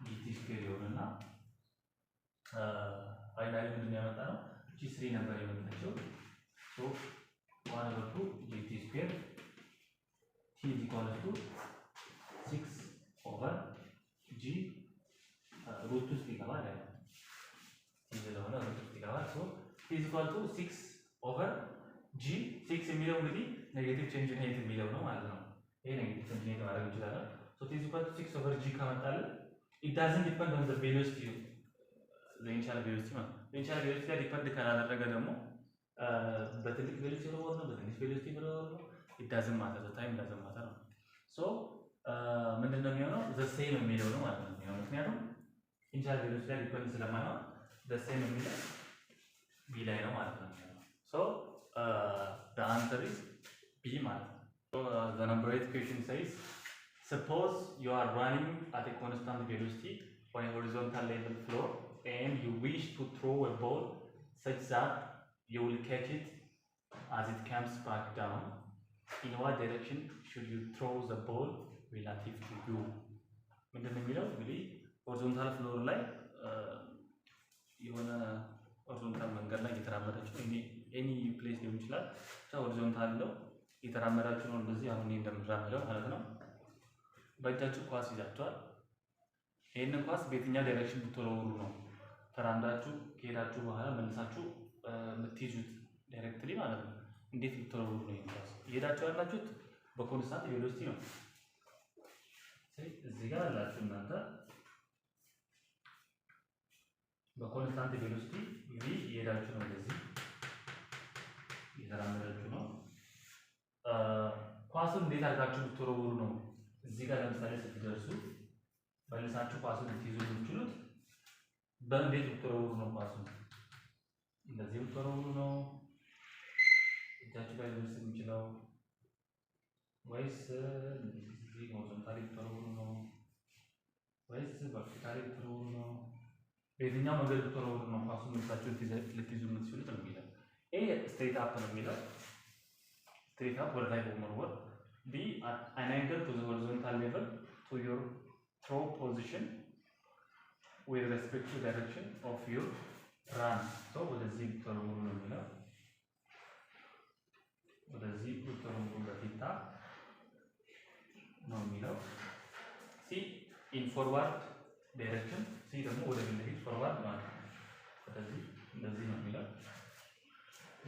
gt ስኩዌር ይሆንና ፋይናሊ ምንድነው ያመጣነው እቺ 3 ነበር የመጣችው ሶ 1/2 gt ስኩዌር t is equal to 6 over g root 2 ይገባል አይደል ስለሆነ root 2 ይገባል ሶ t is equal to 6 over g 6 የሚለው እንግዲህ ኔጌቲቭ ቼንጅ ሄት የሚለው ነው ማለት ነው ይሄ ኔጌቲቭ ቼንጅ ሄት ማድረግ እንችላለን ሶ t is equal to 6 over g ከመጣልን it doesn't depend on the velocity the initial velocity ማለት the initial velocity ላይ ዲፔንድ ካላደረገ ደግሞ በትልቅ ቬሎሲቲ ነው ወይስ በትንሽ ቬሎሲቲ ነው it doesn't matter the time doesn't matter so ምንድነው የሚሆነው the same የሚለው ነው ማለት ነው ምክንያቱም initial velocity ላይ ዲፔንድ ስለማይሆን the same የሚለው b ላይ ነው ማለት ነው so the answer is b ማለት ነው so the number 8 question says suppose you are running at a constant velocity on a horizontal level floor and you wish to throw a ball such that you will catch it as it comes back down. In what direction should you throw the ball relative to you? ምንድነው የሚለው እንግዲህ ሆሪዞንታል ፍሎር ላይ የሆነ ሆሪዞንታል መንገድ ላይ እየተራመዳችሁ ነው ኤኒ ፕሌስ ሊሆን ይችላል ሆሪዞንታል ነው እየተራመዳችሁ ነው እንደዚህ አሁን እንደምራመደው ማለት ነው በእጃችሁ ኳስ ይዛችኋል ይሄንን ኳስ በየትኛው ዳይሬክሽን ብትወረውሩ ነው ተራምዳችሁ ከሄዳችሁ በኋላ መልሳችሁ የምትይዙት ዳይሬክትሊ ማለት ነው እንዴት ብትወረውሩ ነው ይሄን ኳስ እየሄዳችሁ ያላችሁት በኮንስታንት ቬሎሲቲ ነው እዚህ ጋር አላችሁ እናንተ በኮንስታንት ቬሎሲቲ እንግዲህ እየሄዳችሁ ነው እንደዚህ እየተራመዳችሁ ነው ኳሱን እንዴት አድርጋችሁ ብትወረውሩ ነው እዚህ ጋር ለምሳሌ ስትደርሱ መልሳችሁ ኳሱን ልትይዙ የምትችሉት በእንዴት ብትወረውሩ ነው ኳሱን እንደዚህ ብትወረውሩ ነው እጃችሁ ላይ ሊደርስ የሚችለው ወይስ እዚህ ሆሪዞንታሊ ብትወረውሩ ነው ወይስ ቨርቲካሊ ብትወረውሩ ነው በየትኛው መንገድ ብትወረውሩ ነው ኳሱን መልሳችሁ ልትይዙ የምትችሉት ነው የሚለው ኤ ስትሬት አፕ ነው የሚለው ስትሬት አፕ ወደ ላይ በመወርወር B at an angle to the horizontal level to your throw position with respect to direction of your run. So what is the throw formula? What is the throw formula? No milo. C in forward direction. C the move the forward one. What is the milo?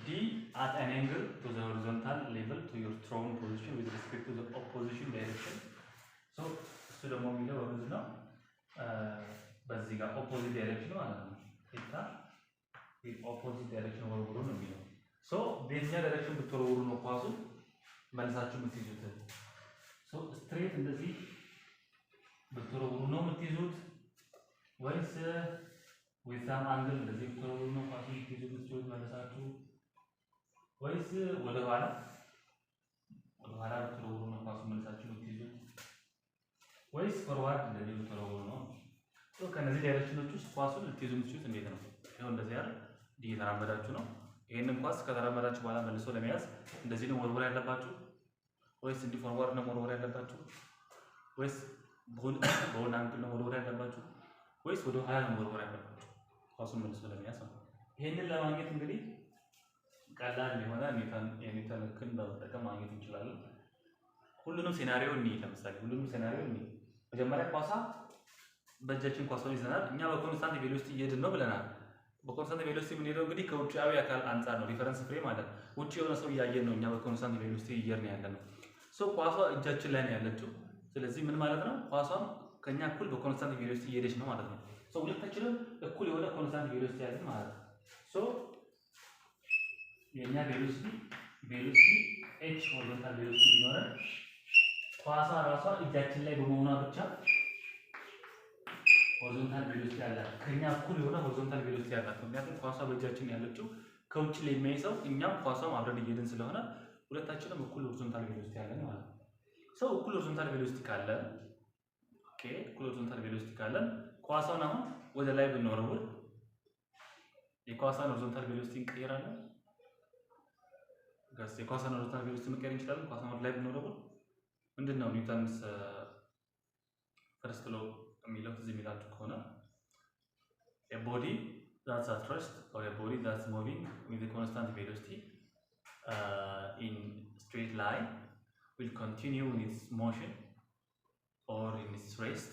D at an angle to the horizontal level to your thrown position with respect to the opposition direction. So, the moment is now, but the opposite direction the opposite direction so, this direction to throw no pass. So, straight in the sea, but throw no matizut. Once with some angle, the zip throw no pass. ወይስ ወደ ኋላ ብትወረውሩ ነው ኳስ መልሳችሁ የምትይዙት ወይስ ፎርዋርድ እንደዚህ ብትወረውሩ ነው ከነዚህ ዳይሬክሽኖች ውስጥ ኳሱን ልትይዙ የምትችሉት እንዴት ነው ይሄው እንደዚህ አይደል እየተራመዳችሁ ነው ይሄንን ኳስ ከተራመዳችሁ በኋላ መልሶ ለመያዝ እንደዚህ ነው ወርወር ያለባችሁ ወይስ እንዲ ፎርዋርድ ነው ወርወር ያለባችሁ ወይስ በሆነ አንግል ነው ወርወር ያለባችሁ ወይስ ወደ ኋላ ነው ወርወር ያለባችሁ ኳሱን መልሶ ለመያዝ ነው ይሄንን ለማግኘት እንግዲህ ቀላል የሆነ የኒውተን ህግን በመጠቀም ማግኘት እንችላለን ሁሉንም ሴናሪዮ ለምሳሌ ሁሉንም ሴናሪዮ መጀመሪያ ኳሳ በእጃችን ኳሷን ይዘናል እኛ በኮንስታንት ቬሎሲቲ እየሄድን ነው ብለናል በኮንስታንት ቬሎሲቲ የምንሄደው እንግዲህ ከውጫዊ አካል አንፃር ነው ሪፈረንስ ፍሬም ማለት ውጪ የሆነ ሰው እያየን ነው እኛ በኮንስታንት ቬሎሲቲ እየሄድን ያለነው ሶ ኳሷ እጃችን ላይ ነው ያለችው ስለዚህ ምን ማለት ነው ኳሷም ከኛ እኩል በኮንስታንት ቬሎሲቲ እየሄደች ነው ማለት ነው ሶ ሁለታችንም እኩል የሆነ ኮንስታንት ቬሎሲቲ ያለን ማለት ነው ሶ የኛ ቬሎሲቲ h ሆሪዞንታል ቬሎሲቲ ቢኖረን ኳሷ ራሷ እጃችን ላይ በመሆኗ ብቻ ሆሪዞንታል ቬሎሲቲ አላት ከኛ እኩል የሆነ ሆሪዞንታል ቬሎሲቲ አላት ምክንያቱም ኳሷ በእጃችን ያለችው ከውጭ ላይ የሚያይሰው እኛም ኳሷም አብረን እየሄድን ስለሆነ ሁለታችንም እኩል ሆሪዞንታል ቬሎሲቲ አለን ማለት ነው ሶ እኩል ሆሪዞንታል ቬሎሲቲ ካለ ኦኬ እኩል ሆሪዞንታል ቬሎሲቲ ካለን ኳሷን አሁን ወደ ላይ ብንወረውር የኳሷን ሆሪዞንታል ቬሎሲቲ እንቀይራለን ጋር የኳሷን ሆሪዞንታል ቬሎሲቲ መቀየር እንችላለን ኳሷን ወደ ላይ ብንወረውር ምንድነው ኒውተንስ first law የሚለው እዚህ የሚላችሁ ከሆነ a body that's at rest or a body that's moving with a constant velocity in straight line will continue in its motion or in its rest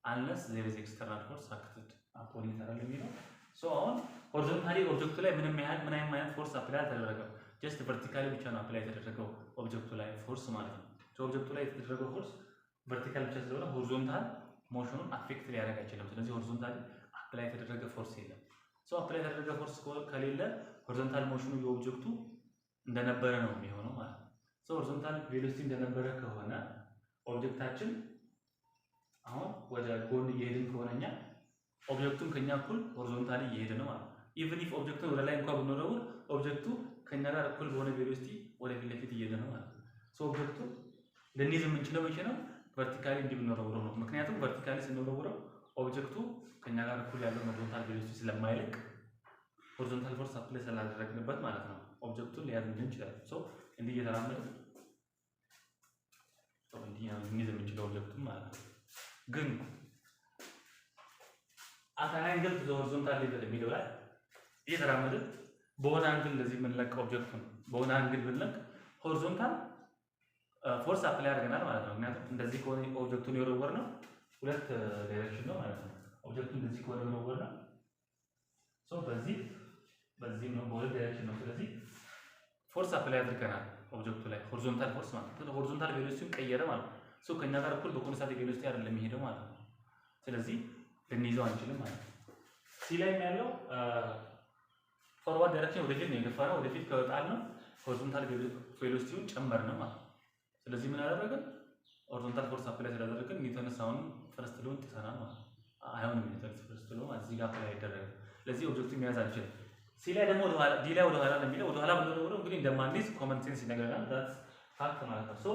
unless there is external force acted upon it የሚለው so አሁን ሆሪዞንታሊ ኦብጀክቱ ላይ ምንም አይነት ፎርስ አፕላይ አልተደረገም ጀስት ቨርቲካሊ ብቻ ነው አፕላይ የተደረገው ኦብጀክቱ ላይ ፎርስ ማለት ነው so ኦብጀክቱ ላይ የተደረገው ፎርስ ቨርቲካል ብቻ ስለሆነ ሆሪዞንታል ሞሽኑን አፌክት ሊያደርግ አይችልም ስለዚህ ሆሪዞንታሊ አፕላይ የተደረገ ፎርስ የለም so አፕላይ የተደረገ ፎርስ ከሌለ ሆሪዞንታል ሞሽኑ የኦብጀክቱ እንደነበረ ነው የሚሆነው ማለት ነው so ሆሪዞንታል ቬሎሲቲ እንደነበረ ከሆነ ኦብጀክታችን አሁን ወደ ጎን እየሄድን ከሆነኛ ኦብጀክቱን ከኛ እኩል ሆሪዞንታሊ እየሄደ ነው ማለት even if ኦብጀክቱን ወደ ላይ እንኳን ብንወረውር ኦብጀክቱ ከኛ ጋር እኩል በሆነ ቬሎሲቲ ወደ ፊት ለፊት እየሄደ ነው ማለት so ኦብጀክቱ ለኒዝ የምንችለው መቼ ነው ቨርቲካሊ እንድንወረውረው ነው ምክንያቱም ቨርቲካሊ ስንወረውረው ኦብጀክቱ ከኛ ጋር እኩል ያለው ሆሪዞንታል ቬሎሲቲ ስለማይለቅ ሆሪዞንታል ፎርስ አፕላይ ስላደረግንበት ማለት ነው ኦብጀክቱን ሊያዝልን ይችላል so እንዲህ እየተራመደ so እንዲህ ኒዝ የምንችለው ኦብጀክቱን ማለት ነው ግን አታንግል ሆሪዞንታል ሌቭል የሚለው ላይ እየተራመደ በሆነ አንግል እንደዚህ የምንለቀው ኦብጀክቱን በሆነ አንግል ብንለቅ ሆሪዞንታል ፎርስ አፕላይ አድርገናል ማለት ነው ምክንያቱም እንደዚህ ከሆነ ኦብጀክቱን የወረወርነው ሁለት ዳይሬክሽን ነው ማለት ነው ኦብጀክቱን እንደዚህ ከሆነ የወረወርነው ሶ በዚህ ነው በሁለት ዳይሬክሽን ነው ስለዚህ ፎርስ አፕላይ አድርገናል ኦብጀክቱ ላይ ሆሪዞንታል ፎርስ ማለት ነው ሆሪዞንታል ቬሎሲቲውን ቀየረ ማለት ነው ሶ ከኛ ጋር እኩል በኮንስታንት ቬሎሲቲ አይደለም የሚሄደው ማለት ነው ስለዚህ ልንይዘው አንችልም ማለት ነው ሲ ላይ ያለው ፎርዋርድ ዳይሬክሽን ወደፊት ነው የገፋነው ወደፊት ከወጣን ነው ሆሪዞንታል ቬሎሲቲውን ጨመር ነው ማለት ነው ስለዚህ ምን አደረግን ሆሪዞንታል ፎርስ አፕላይ ስላደረግን ኒውተንስ አሁን ፈርስት ሎውን ጥሰናል ማለት ነው አይሆንም ኒውተንስ ፈርስት ሎው እዚህ ጋር አፕላይ አይደረግም ለዚህ ኦብጀክቱ መያዝ አንችልም ሲ ላይ ደግሞ ዲ ላይ ወደ ኋላ ነው የሚለው ወደ ኋላ ብንወረውረው እንግዲህ እንደማንይዝ ኮመን ሴንስ ይነግረናል ዳትስ ፋክት ማለት ነው ሶ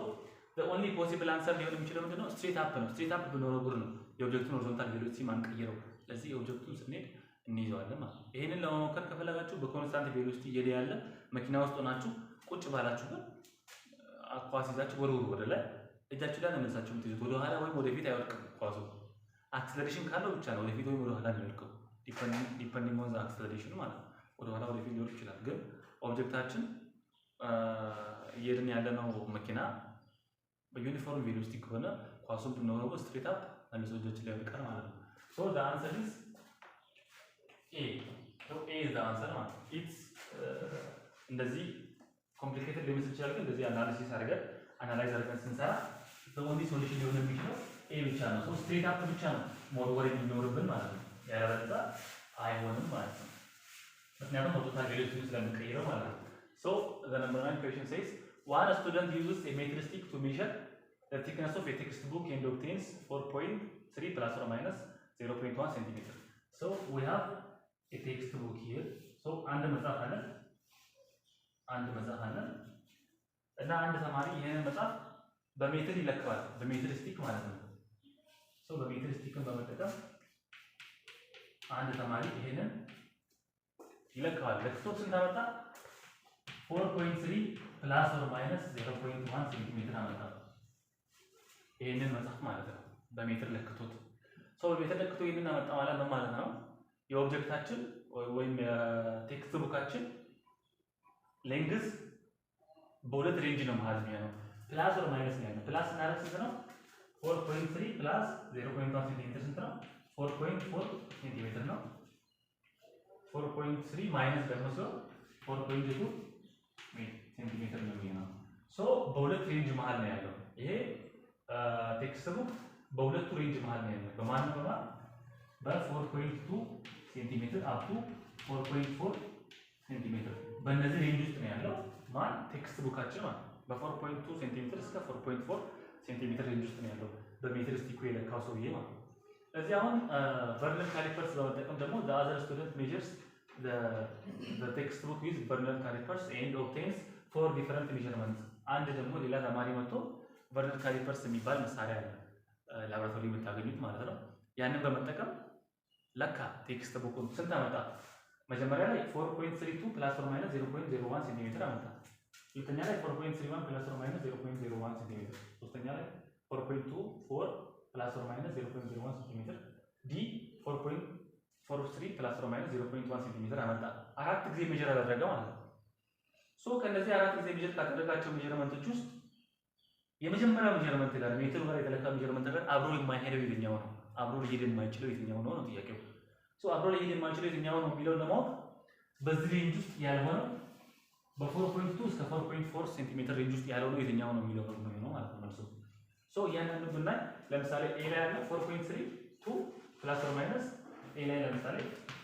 the only possible answer ሊሆን የሚችለው ምንድነው ስትሬት አፕ ነው ስትሬት አፕ ብንወረውር ነው የኦብጀክቱን ሆሪዞንታል ቬሎሲቲ ማንቀየረው ለዚህ የኦብጀክቱን ስንሄድ እንይዘዋለን ማለት ነው ይሄንን ለመሞከር ከፈለጋችሁ በኮንስታንት ቬሎሲቲ እየሄደ ያለ መኪና ውስጥ ሆናችሁ ቁጭ ባላችሁበት ኳስ ይዛችሁ ወርውሩ ወደ ላይ እጃችሁ ላይ ተመልሳችሁ የምትይዙት ወደ ኋላ ወይም ወደፊት አይወድቅም ኳሱ አክሰለሬሽን ካለው ብቻ ነው ወደፊት ወይም ወደ ኋላ የሚወድቀው ዲፔንዲንግ ኦን አክሰለሬሽን ማለት ነው ወደ ኋላ ወደፊት ሊወድቅ ይችላል ግን ኦብጀክታችን እየሄድን ያለነው መኪና በዩኒፎርም ቬሎሲቲ ከሆነ ኳሱን ብንወረውረው ስትሬት አፕ መልሶ እጃችን ላይ ይወድቃል ማለት ነው so the answer is A so A is the answer ማለት ነው it's እንደዚህ ኮምፕሊኬትድ ሊመስል ይችላል ግን እንደዚህ አናሊሲስ አድርገን አናላይዝ አድርገን ስንሰራ the only solution ሊሆን የሚችለው A ብቻ ነው so ስትሬት አፕ ብቻ ነው መወርወር የሚኖርብን ማለት ነው ያለበለዚያ አይሆንም ማለት ነው ምክንያቱም ሆሪዞንታል ቬሎሲቲ ስለምንቀይረው ማለት ነው so the number 9 question says one student uses a metric stick to measure the thickness of a textbook and obtains 4.3 plus or minus 0.1 centimeter so we have a textbook here so አንድ መጽሐፍ አለ እና አንድ ተማሪ ይሄንን መጽሐፍ በሜትር ይለካዋል በሜትር ስቲክ ማለት ነው so በሜትር ስቲክን በመጠቀም አንድ ተማሪ ይሄንን ይለካዋል ለክቶ ስንታመጣ 4.3 plus or minus 0.1 centimeter አመጣ ይሄንን መጽሐፍ ማለት ነው በሜትር ለክቶት so በሜትር ለክቶ ይሄንን አመጣ ማለት ነው የኦብጀክታችን ወይም የቴክስት ቡካችን ሌንግዝ በሁለት ሬንጅ ነው ማለት ነው ፕላስ ኦር ማይነስ ነው ያለው ፕላስ እና ስንት ነው 4.3 ፕላስ 0.1 ሴንቲሜትር ስንት ነው 4.4 ሴንቲሜትር ነው 4.3 ማይነስ ደግሞ 4.2 ሴንቲሜትር ነው የሚሆነው ሶ በሁለት ሬንጅ መሃል ነው ያለው ይሄ ቴክስት ቡክ በሁለቱ ሬንጅ መሃል ነው ያለው በማን በ4.2 ሴንቲሜትር አፕ ቱ 4.4 ሴንቲሜትር በእነዚህ ሬንጅ ውስጥ ነው ያለው ማን ቴክስት ቡካችን ማለት በ4.2 ሴንቲሜትር እስከ 4.4 ሴንቲሜትር ሬንጅ ውስጥ ነው ያለው በሜትር ስቲኩ የለካው ሰውዬ ማለት ስለዚህ አሁን በርነር ካሊፐርስ በመጠቀም ደግሞ the other student measures the textbook with burner calipers and obtains 4 different measurements አንድ ደግሞ ሌላ ተማሪ መጥቶ በርነር ካሊፐርስ የሚባል መሳሪያ አለ ላብራቶሪ የምታገኙት ማለት ነው ያንን በመጠቀም ለካ ቴክስት ቡኩን ስንት አመጣ መጀመሪያ ላይ 4.32 plus or minus 0.01 ሴንቲሜትር አመጣ ሁለተኛ ላይ 4.31 plus or minus 0.01 ሴንቲሜትር ሶስተኛ ላይ 4.24 plus or minus 0.01 cm d 4.43 plus or minus 0.1 cm አመጣ። አራት ጊዜ ሜጀር አደረገ ማለት ነው። ሶ ከነዚህ አራት ጊዜ ሜጀር ካደረጋቸው ሜጀርመንቶች ውስጥ የመጀመሪያው ሜጀርመንት ጋር ሜትሩ ጋር የተለካ ሜጀርመንት ጋር አብሮ የማይሄደው የትኛው ነው? አብሮ ሊሄድ የማይችለው የትኛው ነው ነው ጥያቄው። ሶ አብሮ ሊሄድ የማይችለው የትኛው ነው የሚለውን ለማወቅ በዚህ ሬንጅ ውስጥ ያልሆነው በ4.2 እስከ 4.4 ሴንቲሜትር ሬንጅ ውስጥ ያለው ነው የትኛው ነው የሚለው ነው ማለት ነው መልሱ። ሶ እያንዳንዱ ብናይ ለምሳሌ ኤ ላይ ያለው 4.32 ፕላስ ኦር ማይነስ ኤ ላይ ለምሳሌ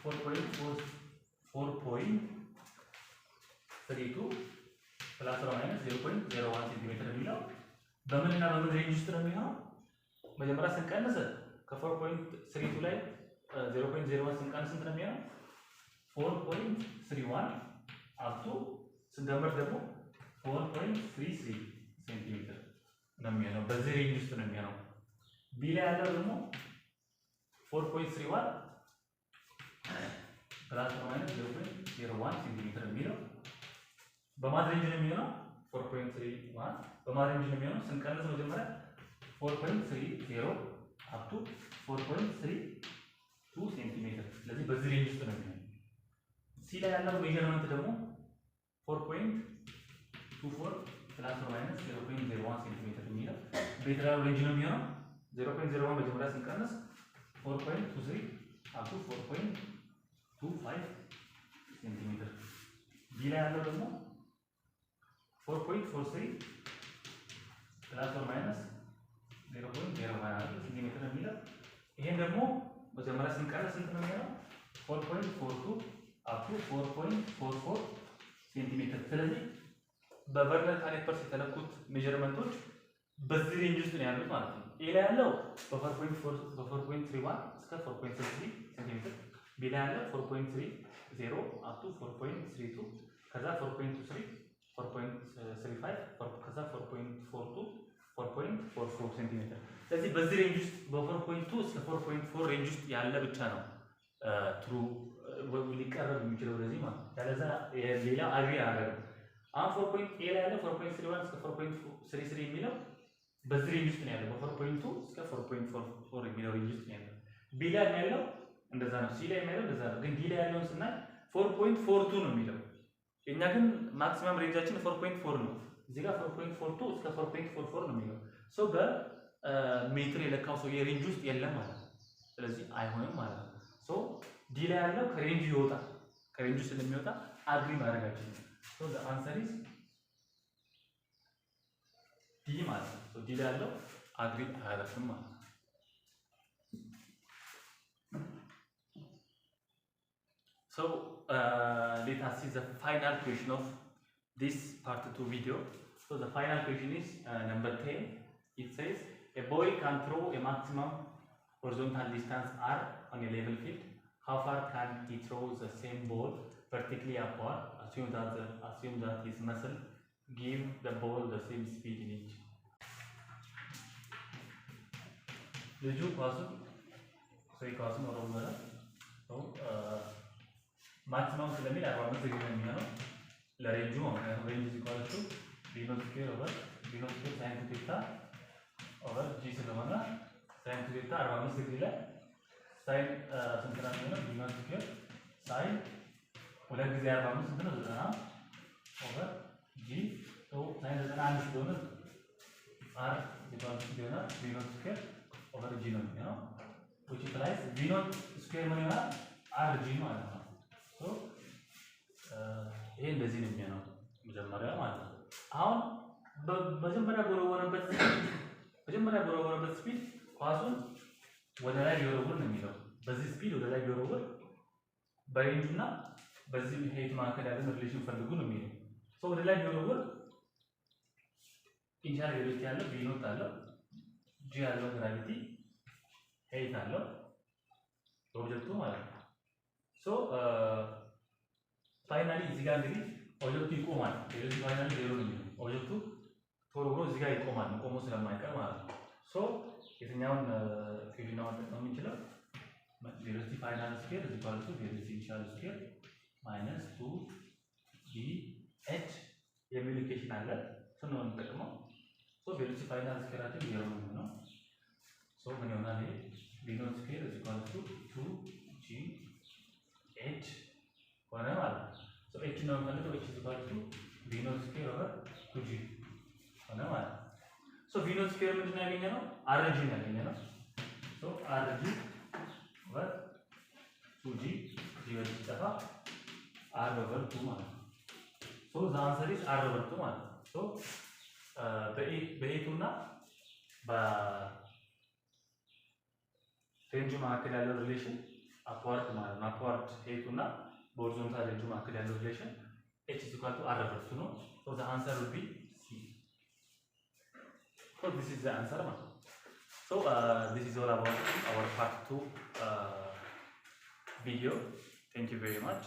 4.32 ፕላስ ኦር ማይነስ 0.01 ሴንቲሜትር የሚለው በምንና በምን ሬንጅ ውስጥ ነው የሚሆነው? መጀመሪያ ስንቀንስ ከ4.32 ላይ 0.01 ስንቀንስ ስንት ነው የሚሆነው? 4.31 አፕ ቱ ስንደምር ደግሞ 4.33 ሴንቲሜትር ነው የሚሆነው። በዚህ ሬንጅ ውስጥ ነው የሚሆነው። ቢ ላይ ያለው ደግሞ 4.31 ፕላስ ኦር ማይነስ 0.01 ሴንቲሜትር የሚለው በማን ሬንጅ ነው የሚሆነው? 4.31 በማን ሬንጅ ነው የሚሆነው? ስንቀንስ መጀመሪያ 4.30 አፕ ቱ 4.32 ሴንቲሜትር። ስለዚህ በዚህ ሬንጅ ውስጥ ነው የሚሆነው። ሲ ላይ ያለው ሜጀርመንት ደግሞ 4.24 ፕላስ ኦር ማይነስ 0.01 ሴንቲሜትር የሚለው በየትኛው ሬንጅ ነው የሚሆነው? 0.01 መጀመሪያ ስንቀንስ 4.23 አፕ ቱ 4.25 ሴንቲሜትር። ቢ ላይ ያለው ደግሞ 4.43 ፕላስ ኦር ማይነስ 0.01 ሴንቲሜትር የሚለው ይሄን ደግሞ መጀመሪያ ስንቀንስ ስንት ነው የሚሆነው? 4.42 አፕ ቱ 4.44 ሴንቲሜትር። ስለዚህ በቨርቲካል ካሊፐርስ የተለኩት ሜጀርመንቶች በዚህ ሬንጅ ውስጥ ነው ያሉት ማለት ነው። ኤ ላይ ያለው በ4.31 እስከ 4.33 ሴንቲሜትር፣ ቢ ላይ ያለው 4.30 አፕ ቱ 4.32 ከዛ 4.23 4.35 ከዛ 4.42 4.44 ሴንቲሜትር። ስለዚህ በዚህ ሬንጅ ውስጥ በ4.2 እስከ 4.4 ሬንጅ ውስጥ ያለ ብቻ ነው ትሩ ሊቀርብ የሚችለው ወደዚህ ማለት ነው። ያለዛ ሌላ አግሪ አያደርግም። አሁን 4.8 ላይ ያለው 4.31 እስከ 4.33 የሚለው በዚህ ሬንጅ ውስጥ ነው ያለው። በ4.2 እስከ 4.44 የሚለው ሬንጅ ውስጥ ነው ያለው። ቢ ላይ ያለው እንደዛ ነው። ሲ ላይ ያለው እንደዛ ነው። ግን ዲ ላይ ያለውን ስናይ 4.42 ነው የሚለው። እኛ ግን ማክሲመም ሬንጃችን 4.4 ነው። እዚህ ጋር 4.42 እስከ 4.44 ነው የሚለው። ሶ በሜትር የለካው ሰው የሬንጅ ውስጥ የለም ማለት ነው። ስለዚህ አይሆንም ማለት ነው። ሶ ዲ ላይ ያለው ከሬንጅ ይወጣል። ከሬንጅ ውስጥ ስለሚወጣ አግሪ ማድረጋችን ነው። ሶ ዘ አንሰር ኢዝ ዲ ማለት ነው። ሶ ዲ ላይ ያለው አግሪ አያደርግም ማለት ነው። So let us see the final question of this part 2 video. So the final question is number 10. It says a boy can throw a maximum horizontal distance r on a level field. How far can he throw the same ball vertically upward? Assume that his muscle give the ball the same speed in each. ልጁ ኳሱን ወረወረ። ማክሲመም ስለሚል 45 ዲግሪ ነው የሚሆነው ለሬንጁ ማለት ነው። ሬንጅ ሲኳልቱ ቢኖት ስኩዌር ኦቨር ሳይን ቴታ ኦቨር ጂ ስለሆነ ሳይን ቴታ 45 ዲግሪ ላይ ሳይን ስንት ነው የሚሆነው? ቢኖት ስኩዌር ሳይን ሁለት ጊዜ 45 ስንት ነው? 90 ኦቨር ጂ ሳይን 91 ስለሆነ አር ሲኳልቱ ይሆናል ቢኖት ስኩዌር ኦቨር ጂ ነው የሚሆነው which implies ቢኖት ስኩዌር ምን ይሆናል? አር ጂ ማለት ነው። ይሄ እንደዚህ ነው የሚሆነው መጀመሪያ ማለት ነው። አሁን በመጀመሪያ በወረወረበት ስፒድ ኳሱን ወደ ላይ ቢወረውር ነው የሚለው። በዚህ ስፒድ ወደ ላይ ቢወረውር በሬንጁና በዚህ ሄት መካከል ያለ ሪሌሽን ፈልጉ ነው የሚለው። ሶ ወደ ላይ ቢወረውር ኢኒሻል ቬሎሲቲ ያለው ቪ ኖት አለው፣ ጂ ያለው ግራቪቲ፣ ሄት አለው ኦብጀክቱ ማለት ነው። ሶ ፋይናሊ እዚህ ጋር እንግዲህ ኦብጀክቱ ይቆማል። ቬሎሲቲ ፋይናሊ ዜሮ ነው የሚሆነው። ኦብጀክቱ ተወርውሮ እዚህ ጋር ይቆማል፣ ቆሞ ስለማይቀር ማለት ነው። ሶ የትኛውን ኢኩዌሽን ነው መጠቀም የምንችለው? ቬሎሲቲ ፋይናል ስኩዌር ኢዝ ኢኳል ቱ ቬሎሲቲ ኢኒሻል ስኩዌር ማይነስ 2 ጂ ኤች የሚል ኢኩዌሽን አለ። እሱን ነው የምንጠቀመው። ሶ ቬሎሲቲ ፋይናል ስኩዌራችን ዜሮ ነው የሚሆነው። ሶ So when you have b naught square is equal to 2gh whatever. So h now h is equal to b naught square over 2g whatever. So v naught square means again rg again. So rg over 2g given r over 2 1. So the answer is r over 2 1. So በኤቱ እና በሬንጁ መካከል ያለው ሪሌሽን አፕዋርድ ማለት ነው። አፕዋርድ ኤቱ እና በሆሪዞንታል ሬንጁ መካከል ያለው ሪሌሽን h is equal to r over 2 ነው። So the answer would be C. So this is the answer. So this is all about our part 2 video. Thank you very much.